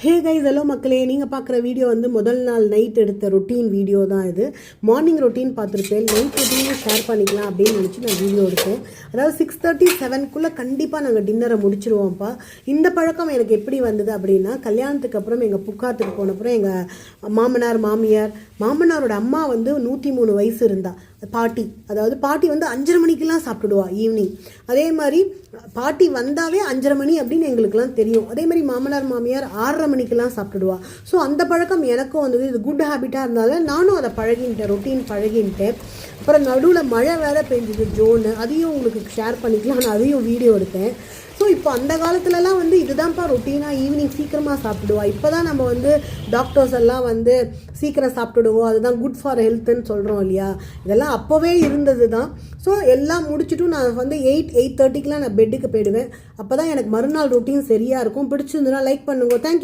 Hey guys, hello மக்களே. நீங்கள் பார்க்குற வீடியோ வந்து முதல் நாள் நைட் எடுத்த ரொட்டீன் வீடியோ தான் இது. மார்னிங் ரொட்டீன் பார்த்துருப்பேன், நைட் ரொட்டீனும் ஷேர் பண்ணிக்கலாம் அப்படின்னு நினச்சி நான் வீடியோ எடுத்தேன். அதாவது 6:30 7க்குள்ளே கண்டிப்பாக நாங்கள் டின்னரை முடிச்சிருவோம்ப்பா. இந்த பழக்கம் எனக்கு எப்படி வந்தது அப்படின்னா, கல்யாணத்துக்கு அப்புறம் எங்கள் புக்காத்துக்கு போனப்புறம் எங்கள் மாமனார் மாமனாரோட அம்மா வந்து 103 வயசு இருந்தா பாட்டி. அதாவது பாட்டி வந்து 5:30 மணிக்கெல்லாம் சாப்பிட்டுடுவா ஈவினிங். அதே மாதிரி பாட்டி வந்தாவே 5:30 மணி அப்படின்னு எங்களுக்குலாம் தெரியும். அதே மாதிரி மாமியார் 6:30 மணிக்கெல்லாம் சாப்பிட்டுடுவா. ஸோ அந்த பழக்கம் எனக்கும் வந்தது. இது குட் ஹேபிட்டாக இருந்தாலும் நானும் அதை பழகின்ட்டேன், ரொட்டீன் பழகின்ட்டேன். அப்புறம் நடுவில் மழை வேற பெஞ்சது ஜோனு, அதையும் உங்களுக்கு ஷேர் பண்ணிக்கலாம், நான் அதையும் வீடியோ எடுத்தேன். ஸோ இப்போ அந்த காலத்துலலாம் வந்து இதுதான்ப்பா ரொட்டீனாக ஈவினிங் சீக்கிரமாக சாப்பிடுவா. இப்போ தான் நம்ம வந்து டாக்டர்ஸ் எல்லாம் வந்து சீக்கிரம் சாப்பிட்டுடுவோம், அதுதான் குட் ஃபார் ஹெல்த்துன்னு சொல்கிறோம் இல்லையா. இதெல்லாம் அப்போவே இருந்தது தான். ஸோ எல்லாம் முடிச்சுட்டும் நான் வந்து 8:30க்கெலாம் நான் பெட்டுக்கு போயிடுவேன். அப்போ தான் எனக்கு மறுநாள் ரொட்டீன் சரியாக இருக்கும். பிடிச்சிருந்துன்னா லைக் பண்ணுங்க. தேங்க்யூ.